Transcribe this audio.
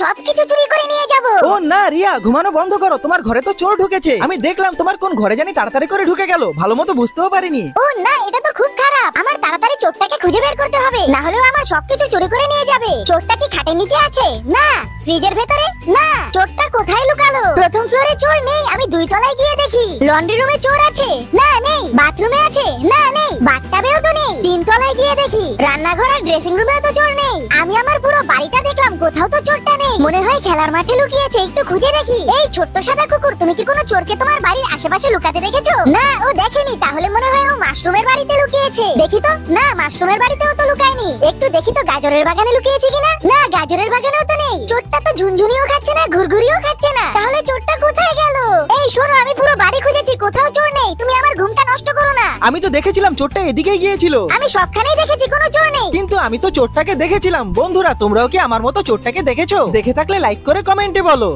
সবকিছু চুরি করে নিয়ে যাব। ও না রিয়া, ঘুমানো বন্ধ করো, তোমার ঘরে তো চোর ঢুকেছে। আমি দেখলাম তোমার কোন ঘরে জানি তাড়াতাড়ি করে ঢুকে গেল, ভালো মতো বুঝতেও পারিনি। ও না, এটা তো খুব খারাপ। আমার তাড়াতাড়ি চোরটাকে খুঁজে বের করতে হবে, না হলে আমার সবকিছু চুরি করে নিয়ে যাবে। চোরটা কি খাটের নিচে আছে? না। ফ্রিজের ভেতরে? না। চোরটা কোথায় লুকালো? প্রথম ফ্লোরে চোর নেই, আমি 2 তলায় গিয়ে দেখি। লন্ড্রি রুমে চোর আছে? না নেই। বাথরুমে আছে? না নেই। বাথটাবেও তো নেই। 3 তলায় গিয়ে দেখি। রান্নাঘর আর ড্রেসিং রুমেও তো চোর নেই। আমি আমার পুরো বাড়িটা দেখলাম, কোথাও তো চোরটা নেই। মনে হয় খেলার মাঠে লুকিয়েছে, একটু খুঁজে দেখি। এই ছোট্ট সাদা কুকুর, তুমি কি কোনো চোরকে তোমার বাড়ির আশেপাশে লুকাতে দেখেছো? না, ও দেখেনি। তাহলে মনে হয় ও মাশরুমের বাড়িতে লুকিয়েছে। দেখি তো। না, মাশরুমের বাড়িতেও তো লুকায়নি। একটু দেখি তো গাজরের বাগানে লুকিয়েছে কিনা। না, গাজরের বাগানেও তো নেই। চোরটা তো ঝুনঝুনিও খাচ্ছে না, ঘুরঘুরিও খাচ্ছে না। তাহলে চোরটা কোথায় গেল? এই শোনো, আমি পুরো বাড়ি খুঁজেছি, কোথাও চোর নেই। তুমি আমার ঘুমটা নষ্ট করো না। আমি তো দেখেছিলাম চোরটা এদিকেই গিয়েছিল। আমি সবখানেই দেখেছি, কোনো চোর নেই। কিন্তু আমি তো চোরটাকে দেখেছিলাম। বন্ধুরা, তোমরাও কি আমার মতো চোরটাকে দেখেছো? দেখে থাকলে লাইক করে কমেন্টে বলো।